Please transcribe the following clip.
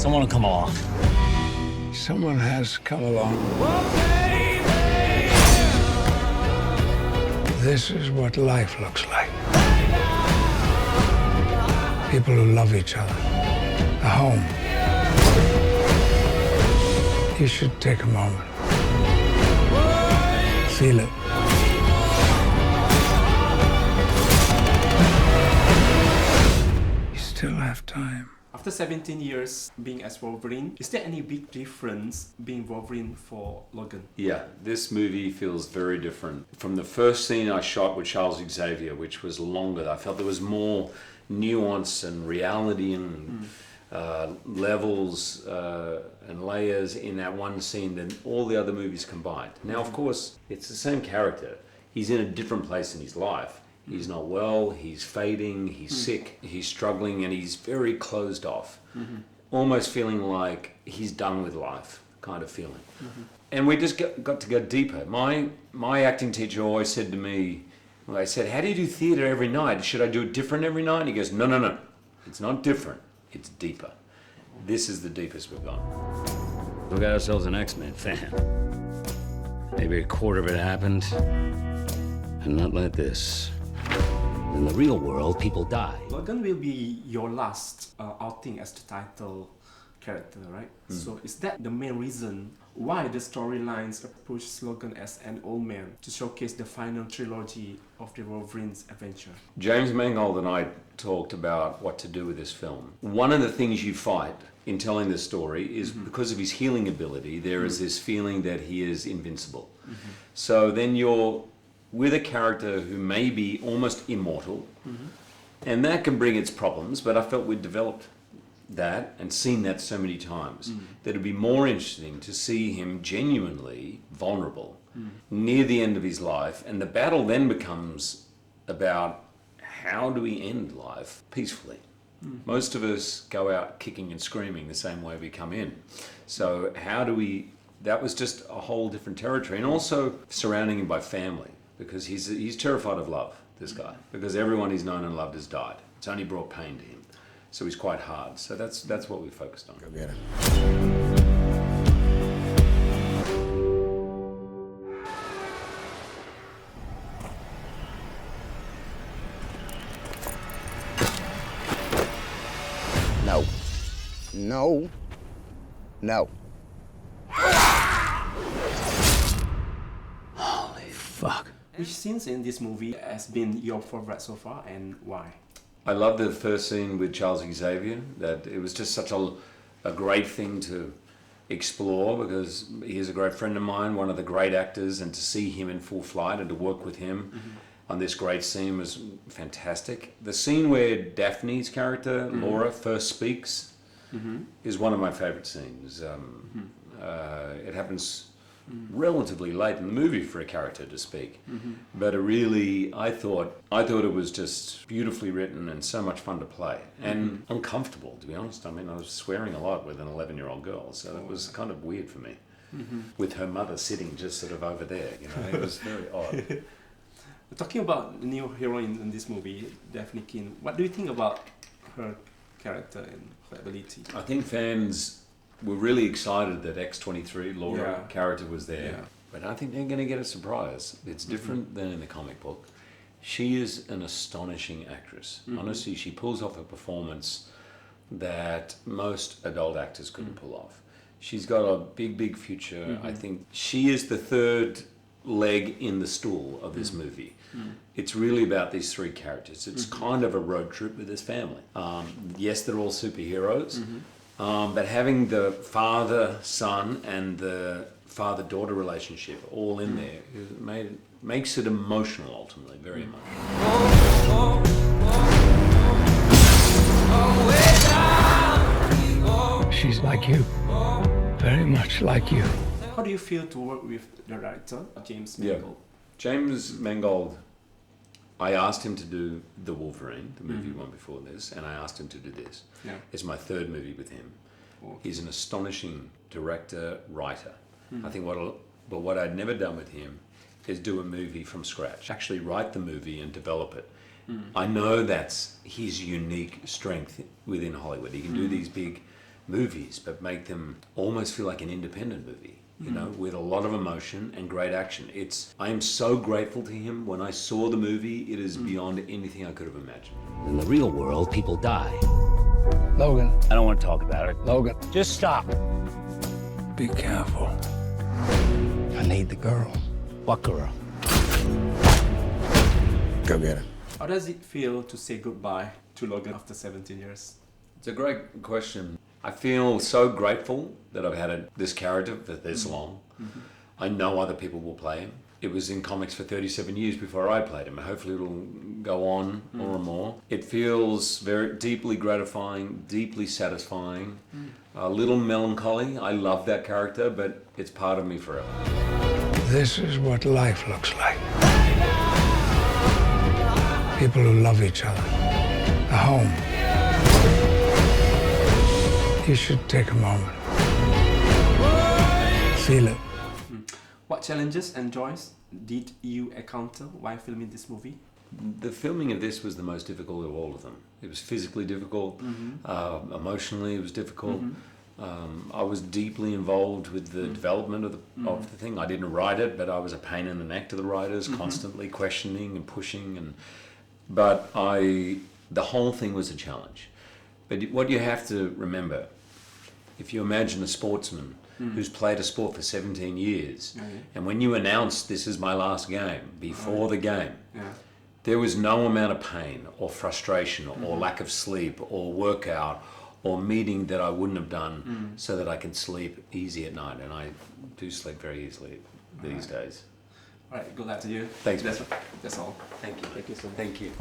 Someone will come along. Someone has come along. This is what life looks like. People who love each other. A home. You should take a moment. Feel it. You still have time. After 17 years being as Wolverine, is there any big difference being Wolverine for Logan? Yeah, this movie feels very different. From the first scene I shot with Charles Xavier, which was longer, I felt there was more nuance and reality and levels and layers in that one scene than all the other movies combined. Now, of course, it's the same character. He's in a different place in his life. He's not well, he's fading, he's sick, he's struggling, and he's very closed off. Almost feeling like he's done with life, kind of feeling. And we just got to go deeper. My acting teacher always said to me, well, I said, how do you do theatre every night? Should I do it different every night? And he goes, no. It's not different, it's deeper. This is the deepest we've gone. We got ourselves an X-Men fan. Maybe a quarter of it happened, and not like this. In the real world, people die. Logan will be your last outing as the title character, right? So is that the main reason why the storylines approach Logan as an old man to showcase the final trilogy of the Wolverine's adventure? James Mangold and I talked about what to do with this film. One of the things you fight in telling this story is because of his healing ability, there is this feeling that he is invincible. So then you're with a character who may be almost immortal, and that can bring its problems, but I felt we'd developed that and seen that so many times that it'd be more interesting to see him genuinely vulnerable near the end of his life, and the battle then becomes about how do we end life peacefully. Most of us go out kicking and screaming the same way we come in. So how do we, that was just a whole different territory, and also surrounding him by family, because he's terrified of love, this guy, because everyone he's known and loved has died. It's only brought pain to him. So he's quite hard. So that's what we focused on. Go get it. No. No. No. Holy fuck. Which scenes in this movie has been your favorite so far, and why? I love the first scene with Charles Xavier. That it was just such a great thing to explore, because he is a great friend of mine, one of the great actors, and to see him in full flight and to work with him on this great scene was fantastic. The scene where Daphne's character, Laura, first speaks is one of my favorite scenes. It happens relatively late in the movie for a character to speak, but I thought it was just beautifully written and so much fun to play, and uncomfortable, to be honest. I mean, I was swearing a lot with an 11-year-old girl, so it was kind of weird for me, with her mother sitting just sort of over there, you know. It was very odd. Talking about the new heroine in this movie, Daphne Keane, what do you think about her character and her ability? I think fans were really excited that X-23, Laura character was there, but I think they're going to get a surprise. It's different than in the comic book. She is an astonishing actress. Honestly, she pulls off a performance that most adult actors couldn't pull off. She's got a big future. I think she is the third leg in the stool of this movie. It's really about these three characters. It's kind of a road trip with this family. Yes, they're all superheroes, but having the father-son and the father-daughter relationship all in there makes it emotional, ultimately, very emotional. She's like you. Very much like you. How do you feel to work with the director, James Mangold? James Mangold, I asked him to do The Wolverine, the movie one before this, and I asked him to do this. It's my third movie with him. He's an astonishing director, writer. I think what I'd never done with him is do a movie from scratch, actually write the movie and develop it. I know that's his unique strength within Hollywood. He can do these big movies, but make them almost feel like an independent movie, you know, with a lot of emotion and great action. I am so grateful to him. When I saw the movie, it is beyond anything I could have imagined. In the real world, people die. Logan, I don't want to talk about it. Logan, Just stop. be careful. I need the girl. What girl? Go get her. How does it feel to say goodbye to Logan after 17 years? It's a great question. I feel so grateful that I've had this character for this long. I know other people will play him. It was in comics for 37 years before I played him. Hopefully it'll go on more and more. It feels very deeply gratifying, deeply satisfying, a little melancholy. I love that character, but it's part of me forever. This is what life looks like. People who love each other. A home. You should take a moment. Feel it. What challenges and joys did you encounter while filming this movie? The filming of this was the most difficult of all of them. It was physically difficult, emotionally it was difficult. I was deeply involved with the development of the thing. I didn't write it, but I was a pain in the neck to the writers, constantly questioning and pushing. But the whole thing was a challenge. But what you have to remember, if you imagine a sportsman who's played a sport for 17 years, and when you announce this is my last game, before the game, there was no amount of pain or frustration or lack of sleep or workout or meeting that I wouldn't have done so that I could sleep easy at night. And I do sleep very easily these days. All right, good luck to you. Thanks, That's all. Thank you. Thank you so much. Thank you.